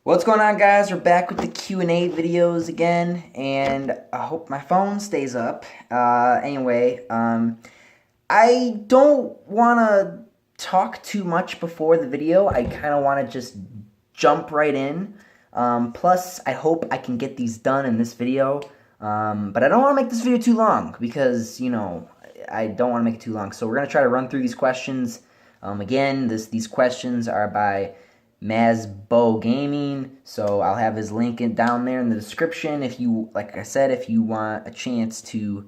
What's going on, guys? We're back with the Q&A videos again, and I hope my phone stays up. I don't want to talk too much before the video. I kind of want to just jump right in. Plus, I hope I can get these done in this video. But I don't want to make this video too long because, I don't want to make it too long. So we're going to try to run through these questions. These questions are by Mazbo Gaming, so I'll have his link down there in the description. If you, like I said, if you want a chance to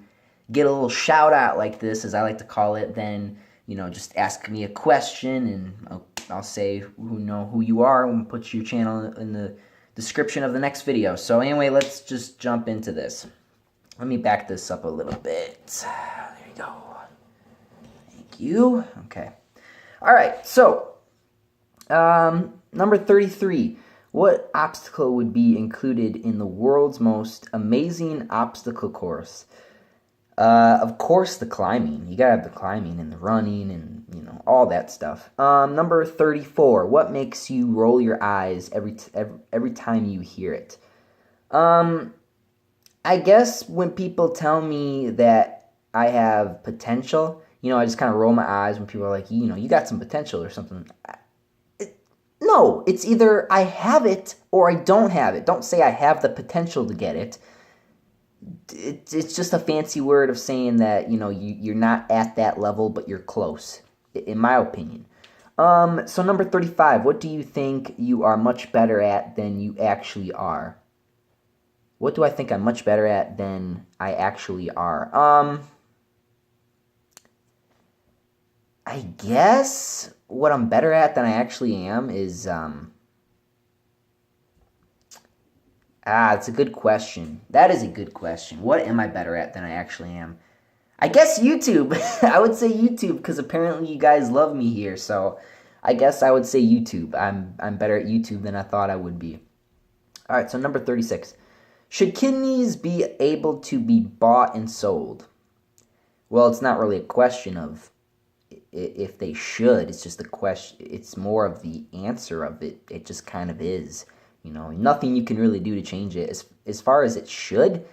get a little shout out like this, as I like to call it, then just ask me a question, and I'll say who you are and put your channel in the description of the next video. So anyway, let's just jump into this. Let me back this up a little bit. There you go. Thank you. Okay. All right. So. Number 33. What obstacle would be included in the world's most amazing obstacle course? Of course, the climbing. You gotta have the climbing and the running and, all that stuff. Number 34. What makes you roll your eyes every time you hear it? I guess when people tell me that I have potential, I just kind of roll my eyes when people are like, you got some potential or something. No, it's either I have it or I don't have it. Don't say I have the potential to get it. It's just a fancy word of saying that, you're not at that level, but you're close, in my opinion. So number 35, what do you think you are much better at than you actually are? What do I think I'm much better at than I actually are? I guess what I'm better at than I actually am is, it's a good question. That is a good question. What am I better at than I actually am? I guess YouTube. I would say YouTube, because apparently you guys love me here, so I guess I would say YouTube. I'm better at YouTube than I thought I would be. Alright, so number 36. Should kidneys be able to be bought and sold? Well, it's not really a question of if they should. It's just the question. It's more of the answer of it. It just kind of is. Nothing you can really do to change it. As far as it should,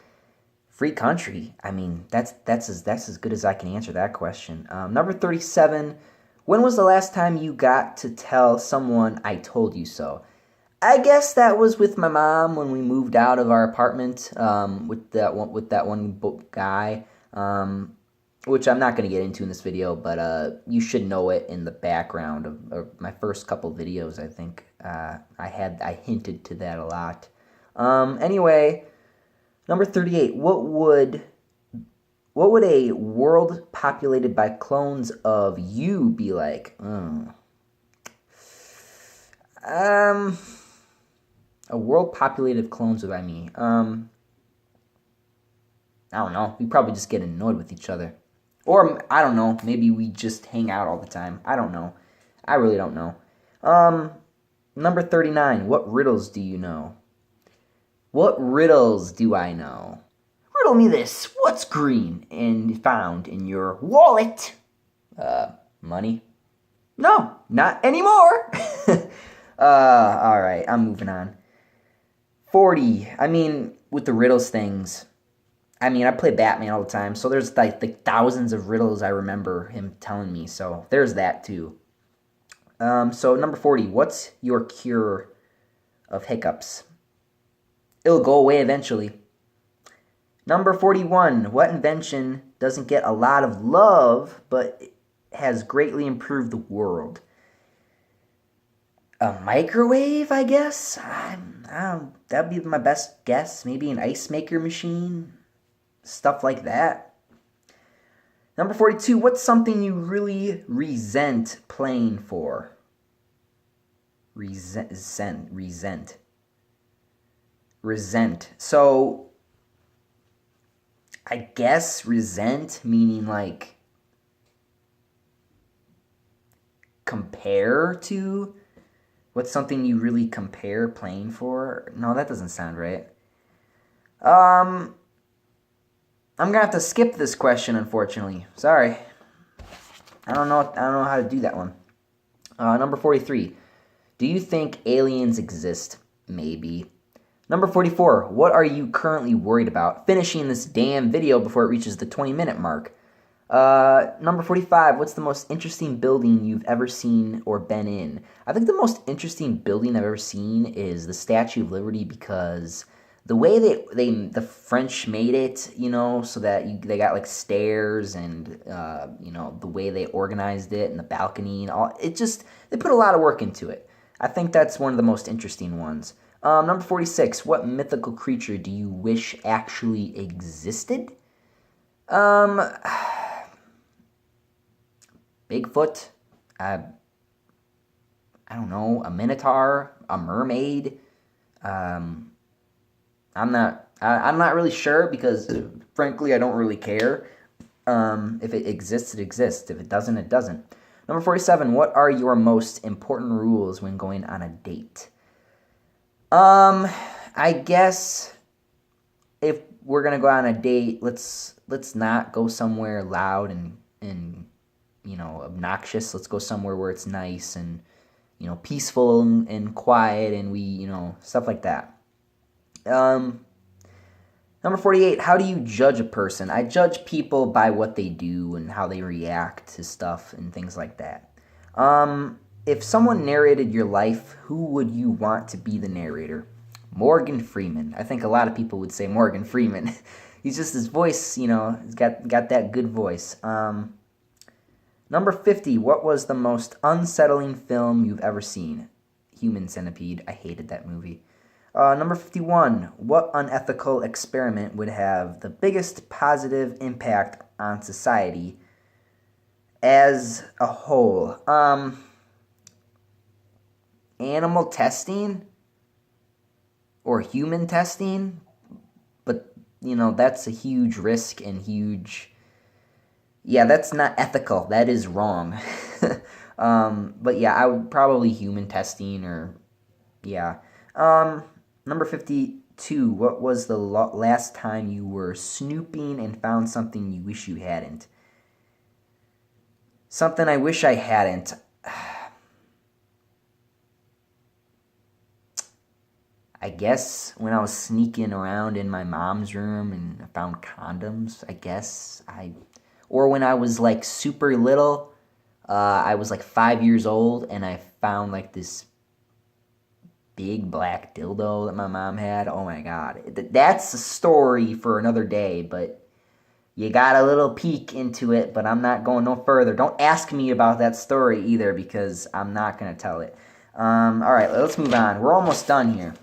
free country. I mean, that's as good as I can answer that question. Number 37. When was the last time you got to tell someone I told you so? I guess that was with my mom when we moved out of our apartment. With that one guy. Which I'm not going to get into in this video, but you should know it in the background of my first couple videos, I think. I hinted to that a lot. Anyway, number 38. What would a world populated by clones of you be like? A world populated of clones of me. I don't know. We probably just get annoyed with each other. Or, I don't know, maybe we just hang out all the time. I don't know. I really don't know. Number 39. What riddles do you know? What riddles do I know? Riddle me this. What's green and found in your wallet? Money? No, not anymore. Alright, I'm moving on. 40. I mean, with the riddles things, I play Batman all the time, so there's like thousands of riddles I remember him telling me, so there's that too. So number 40, what's your cure of hiccups? It'll go away eventually. Number 41, what invention doesn't get a lot of love, but has greatly improved the world? A microwave, I guess? That'd be my best guess. Maybe an ice maker machine? Stuff like that. Number 42, what's something you really resent playing for? Resent. So, I guess resent meaning like compare to? What's something you really compare playing for? No, that doesn't sound right. I'm gonna have to skip this question, unfortunately. Sorry. I don't know how to do that one. Number 43. Do you think aliens exist? Maybe. Number 44, what are you currently worried about? Finishing this damn video before it reaches the 20-minute mark. Number 45, what's the most interesting building you've ever seen or been in? I think the most interesting building I've ever seen is the Statue of Liberty, because the way the French made it, so that they got like stairs and, the way they organized it and the balcony and all, they put a lot of work into it. I think that's one of the most interesting ones. Number 46, what mythical creature do you wish actually existed? Bigfoot, I don't know, a minotaur, a mermaid. I'm not really sure, because frankly I don't really care. If it exists, it exists. If it doesn't, it doesn't. Number 47, what are your most important rules when going on a date? I guess if we're gonna go on a date, let's not go somewhere loud and obnoxious. Let's go somewhere where it's nice and peaceful and quiet, and we stuff like that. Number 48, how do you judge a person? I judge people by what they do and how they react to stuff and things like that. If someone narrated your life, who would you want to be the narrator? Morgan Freeman. I think a lot of people would say Morgan Freeman. He's just, his voice, he's got that good voice. Number 50, what was the most unsettling film you've ever seen? Human Centipede. I hated that movie. Number 51, what unethical experiment would have the biggest positive impact on society as a whole? Animal testing or human testing, but that's a huge risk and huge. Yeah, that's not ethical. That is wrong. But yeah, I would probably human testing, or yeah. Number 52, what was the last time you were snooping and found something you wish you hadn't? Something I wish I hadn't. I guess when I was sneaking around in my mom's room and I found condoms, or when I was like super little, I was like 5 years old and I found like this big black dildo that my mom had. Oh my God. That's a story for another day, but you got a little peek into it, but I'm not going no further. Don't ask me about that story either, because I'm not going to tell it. All right, let's move on. We're almost done here.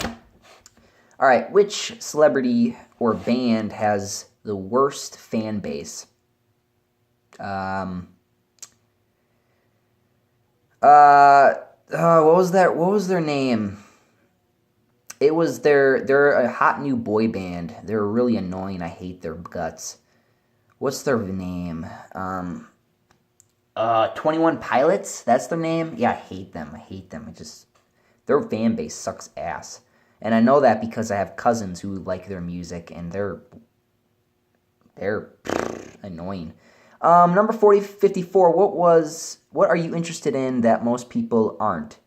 All right, which celebrity or band has the worst fan base? What was that? What was their name? It was they're a hot new boy band. They're really annoying. I hate their guts. What's their name? 21 Pilots. That's their name. Yeah, I hate them. Their fan base sucks ass. And I know that because I have cousins who like their music, and they're annoying. Number 54, what are you interested in that most people aren't?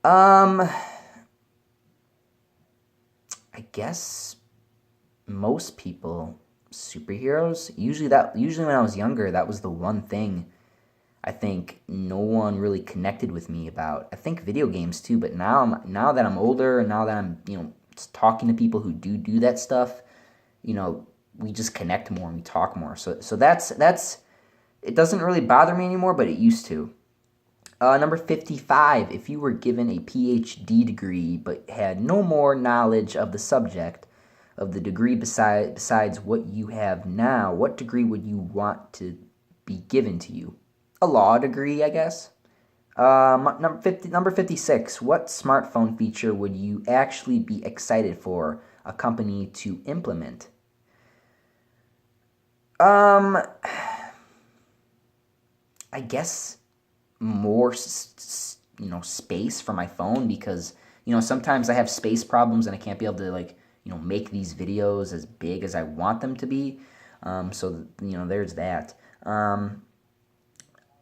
I guess most people, superheroes. Usually when I was younger, that was the one thing I think no one really connected with me about. I think video games too, but now that I'm older, and now that I'm talking to people who do that stuff, we just connect more and we talk more. So that's it doesn't really bother me anymore, but it used to. Number 55, if you were given a PhD degree but had no more knowledge of the subject of the degree besides what you have now, what degree would you want to be given to you? A law degree, I guess. Number 56, what smartphone feature would you actually be excited for a company to implement? I guess more, space for my phone, because, sometimes I have space problems and I can't be able to, make these videos as big as I want them to be. So, there's that.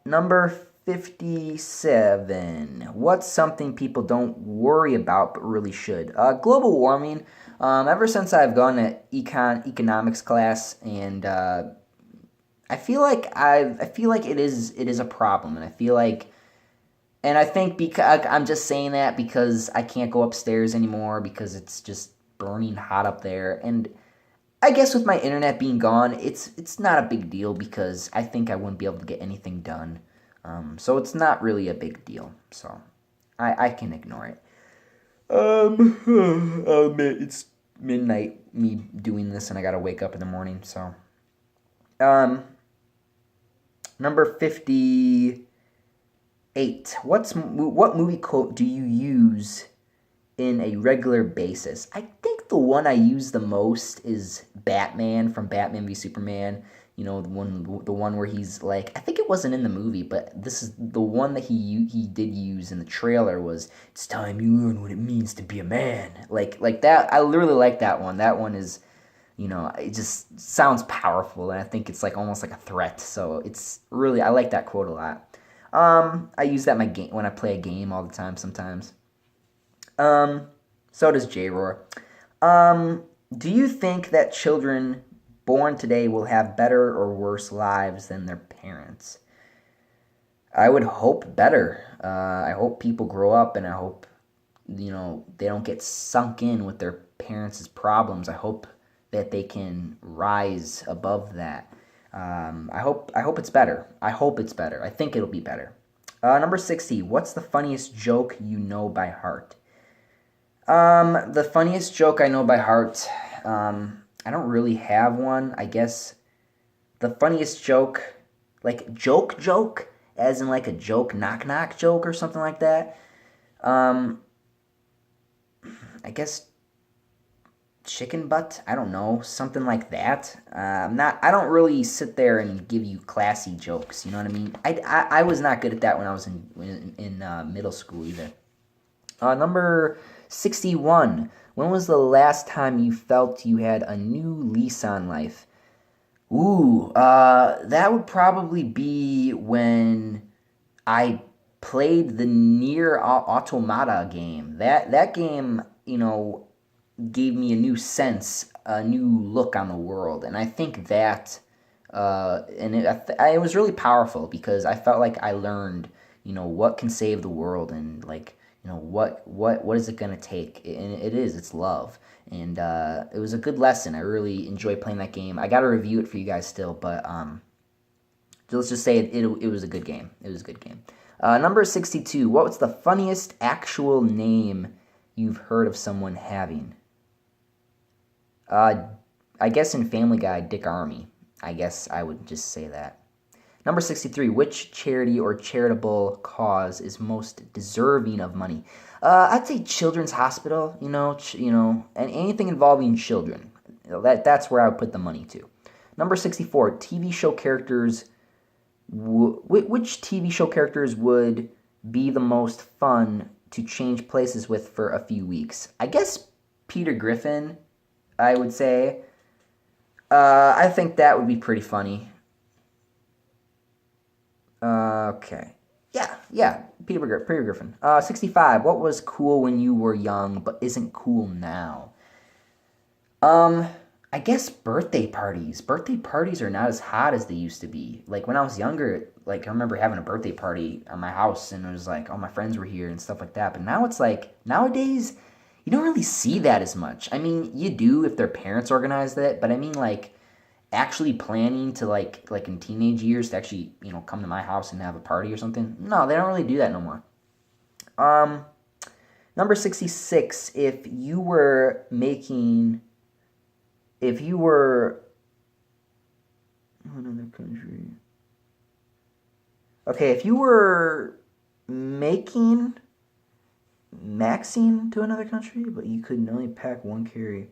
Number 57. What's something people don't worry about but really should? Global warming. Ever since I've gone to economics class, and I feel like it is a problem, and I feel like, and I think because I'm just saying that because I can't go upstairs anymore because it's just burning hot up there, and I guess with my internet being gone, it's not a big deal because I think I wouldn't be able to get anything done. So it's not really a big deal. So I can ignore it. I'll admit it's midnight me doing this, and I gotta wake up in the morning. So um, number 58. What movie quote do you use in a regular basis? I think the one I use the most is Batman from Batman v Superman. You know, the one where he's like, I think it wasn't in the movie, but this is the one that he did use in the trailer was, "It's time you learn what it means to be a man." Like that. I literally like that one. That one is, it just sounds powerful, and I think it's like almost like a threat. So it's really, I like that quote a lot. I use that in my game when I play a game all the time sometimes. So does J-Roar. Do you think that children born today will have better or worse lives than their parents? I would hope better. I hope people grow up, and I hope, they don't get sunk in with their parents' problems. I hope that they can rise above that. I hope it's better. I hope it's better. I think it'll be better. Number 60. What's the funniest joke you know by heart? The funniest joke I know by heart, I don't really have one. I guess the funniest joke, like joke, as in like a joke, knock joke or something like that. Um, I guess chicken butt. I don't know, something like that. I don't really sit there and give you classy jokes. You know what I mean? I was not good at that when I was in middle school either. Number 61. When was the last time you felt you had a new lease on life? Ooh, that would probably be when I played the Nier Automata game. That game, gave me a new sense, a new look on the world, and I think that, and it was really powerful because I felt like I learned, what can save the world, and like, what is it gonna take? And it's love, and it was a good lesson. I really enjoyed playing that game. I got to review it for you guys still, but let's just say it was a good game. It was a good game. Number 62. What was the funniest actual name you've heard of someone having? I guess in Family Guy, Dick Army. I guess I would just say that. Number 63. Which charity or charitable cause is most deserving of money? I'd say Children's Hospital. And anything involving children. That's where I would put the money to. Number 64. TV show characters. Which TV show characters would be the most fun to change places with for a few weeks? I guess Peter Griffin, I would say. I think that would be pretty funny. Okay. Yeah. Peter Griffin. 65. What was cool when you were young but isn't cool now? I guess birthday parties. Birthday parties are not as hot as they used to be. Like when I was younger, like I remember having a birthday party at my house, and it was like all my friends were here and stuff like that. But now it's like nowadays you don't really see that as much. I mean, you do if their parents organize that, but I mean like actually planning to like in teenage years to actually, come to my house and have a party or something. No, they don't really do that no more. Number 66, if you were another country. Okay, if you were maxing to another country, but you could only pack one carry.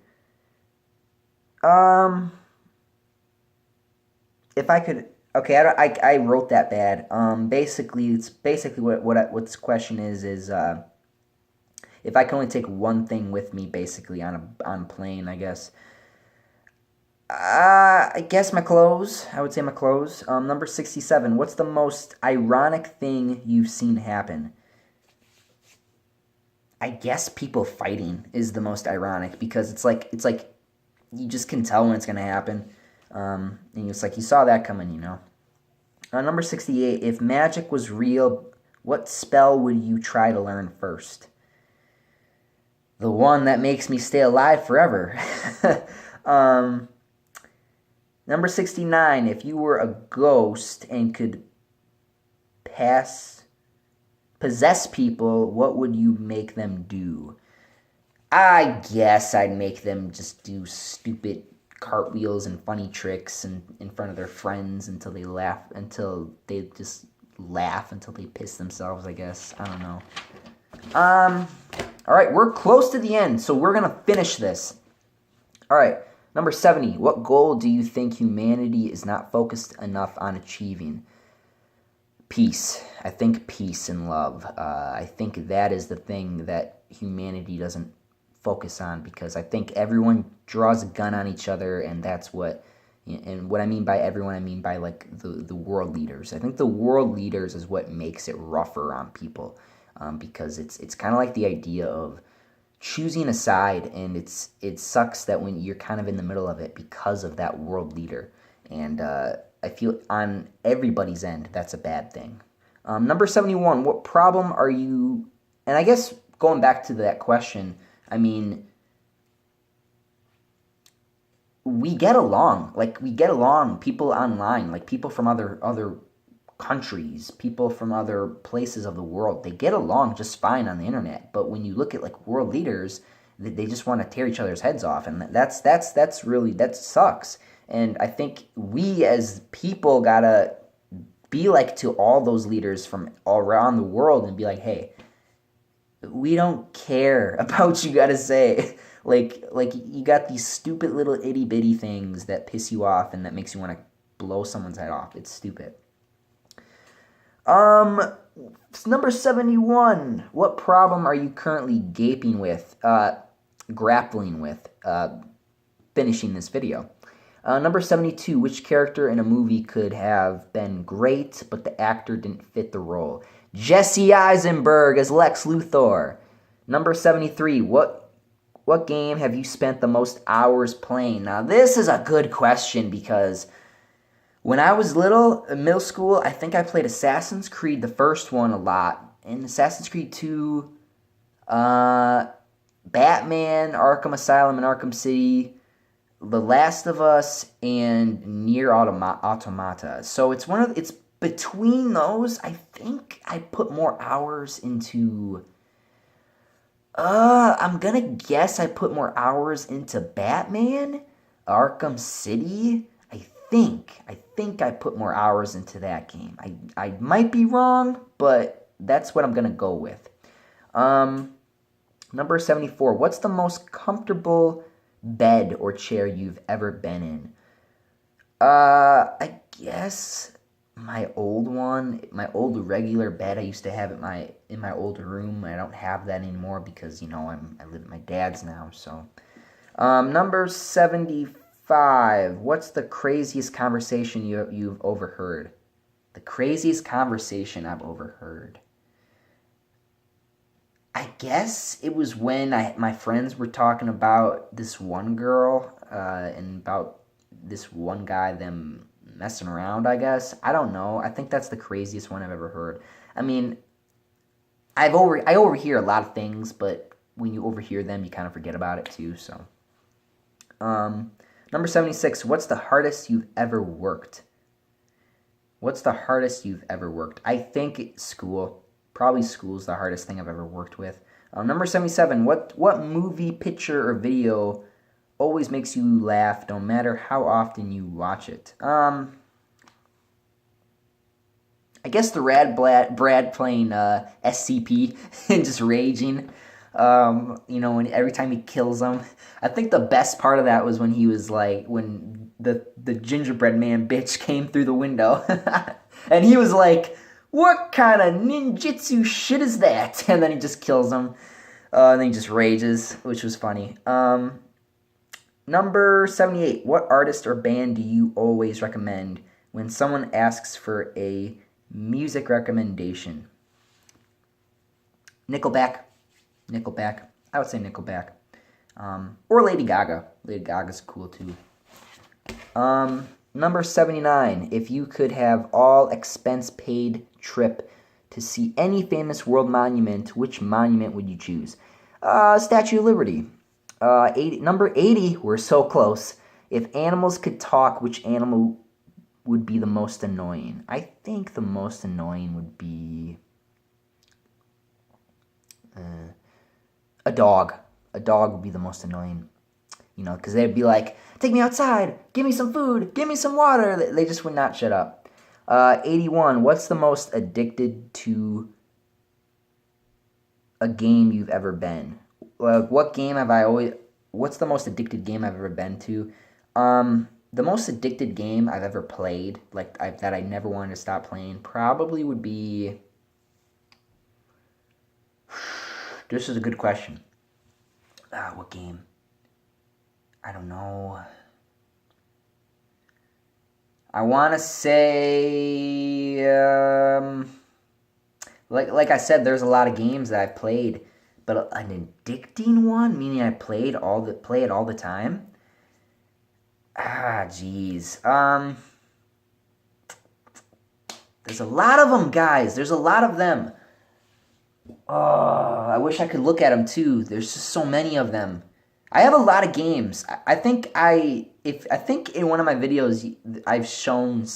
If I could, okay, I wrote that bad. Basically what this question is if I can only take one thing with me, basically on a plane, I guess. I guess my clothes. I would say my clothes. Number 67. What's the most ironic thing you've seen happen? I guess people fighting is the most ironic because it's like you just can tell when it's gonna happen. And it's like you saw that coming, you know. Number 68. If magic was real, what spell would you try to learn first? The one that makes me stay alive forever. um, Number 69. If you were a ghost and could possess people, what would you make them do? I guess I'd make them just do stupid cartwheels and funny tricks in front of their friends until they laugh until they piss themselves, I guess. I don't know. All right, we're close to the end, so we're going to finish this. All right, number 70. What goal do you think humanity is not focused enough on achieving? Peace. I think peace and love. I think that is the thing that humanity doesn't focus on, because I think everyone draws a gun on each other, and that's what, and what I mean by everyone, I mean by like the world leaders. I think the world leaders is what makes it rougher on people, because it's kind of like the idea of choosing a side, and it sucks that when you're kind of in the middle of it because of that world leader, and I feel on everybody's end that's a bad thing. Number 71, what problem are you, and I guess going back to that question, I mean, we get along. Like, we get along. People online, like people from other countries, people from other places of the world, they get along just fine on the internet. But when you look at like world leaders, they just want to tear each other's heads off, and that's really, that sucks. And I think we as people gotta be like to all those leaders from all around the world and be like, hey, we don't care about what you gotta say. like you got these stupid little itty bitty things that piss you off and that makes you want to blow someone's head off. It's stupid. Number 71. What problem are you currently grappling with, finishing this video? Number 72. Which character in a movie could have been great, but the actor didn't fit the role? Jesse Eisenberg as Lex Luthor. Number 73. What game have you spent the most hours playing? Now, this is a good question because when I was little, in middle school, I think I played Assassin's Creed, the first one, a lot. And Assassin's Creed 2, Batman, Arkham Asylum and Arkham City, The Last of Us, and Nier Automata. So it's between those. I think I put more hours into... I'm gonna guess I put more hours into Batman, Arkham City. I think I put more hours into that game. I might be wrong, but that's what I'm gonna go with. Number 74. What's the most comfortable bed or chair you've ever been in? I guess my old one, my old regular bed I used to have in my old room. I don't have that anymore because, I live at my dad's now. So, number 75. What's the craziest conversation you've overheard? The craziest conversation I've overheard. I guess it was when my friends were talking about this one girl and about this one guy, them messing around, I guess. I don't know. I think that's the craziest one I've ever heard. I mean, I overhear a lot of things, but when you overhear them, you kind of forget about it too, so. Number 76, what's the hardest you've ever worked? What's the hardest you've ever worked? I think school. Probably school's the hardest thing I've ever worked with. Number 77, what movie, picture, or video always makes you laugh no matter how often you watch it? I guess the Brad playing SCP and just raging. When every time he kills them. I think the best part of that was when he was like, when the gingerbread man bitch came through the window. And he was like, what kind of ninjutsu shit is that? And then he just kills him. And then he just rages, which was funny. Number 78. What artist or band do you always recommend when someone asks for a music recommendation? Nickelback. Nickelback. I would say Nickelback. Or Lady Gaga. Lady Gaga's cool too. Number 79. If you could have all expense paid trip to see any famous world monument, which monument would you choose? Statue of Liberty. Number 80. We're so close. If animals could talk, which animal would be the most annoying? I think the most annoying would be a dog. A dog would be the most annoying. You know, because they'd be like, take me outside, give me some food, give me some water. They just would not shut up. 81, what's the most addicted to a game you've ever been? What's the most addicted game I've ever been to? The most addicted game I've ever played, that I never wanted to stop playing, probably would be... This is a good question. What game? I don't know. I want to say, like I said, there's a lot of games that I've played, but an addicting one, meaning I play it all the time. Jeez. There's a lot of them, guys. There's a lot of them. Oh, I wish I could look at them too. There's just so many of them. I have a lot of games. I think in one of my videos I've shown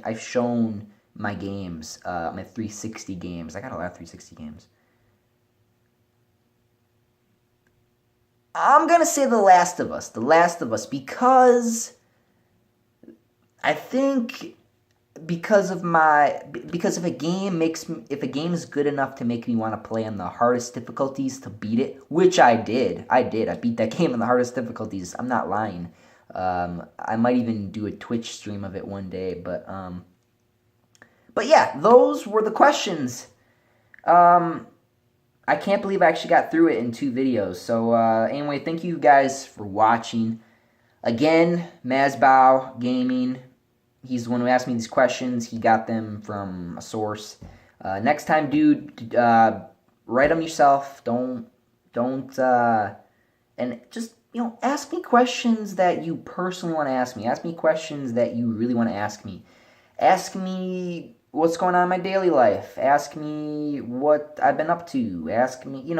I've shown my games, my 360 games. I got a lot of 360 games. I'm gonna say The Last of Us. The Last of Us, because I think because if a game is good enough to make me want to play on the hardest difficulties to beat it, which I did. I beat that game on the hardest difficulties. I'm not lying. I might even do a Twitch stream of it one day, but yeah, those were the questions. I can't believe I actually got through it in 2 videos. So anyway, thank you guys for watching. Again, Mazbow Gaming. He's the one who asked me these questions. He got them from a source. Next time, dude, write them yourself. Don't, and just, ask me questions that you personally want to ask me. Ask me questions that you really want to ask me. Ask me what's going on in my daily life. Ask me what I've been up to. Ask me,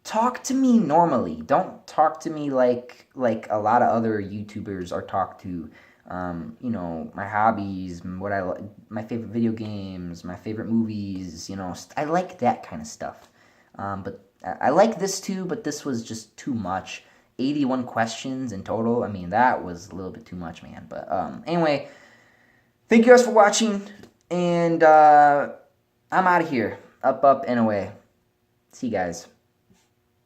talk to me normally. Don't talk to me like a lot of other YouTubers are talked to. My hobbies, what I like, my favorite video games, my favorite movies, I like that kind of stuff. But I like this too, but this was just too much. 81 questions in total. I mean, that was a little bit too much, man. But anyway, thank you guys for watching, and I'm out of here. Up, and away. See you guys.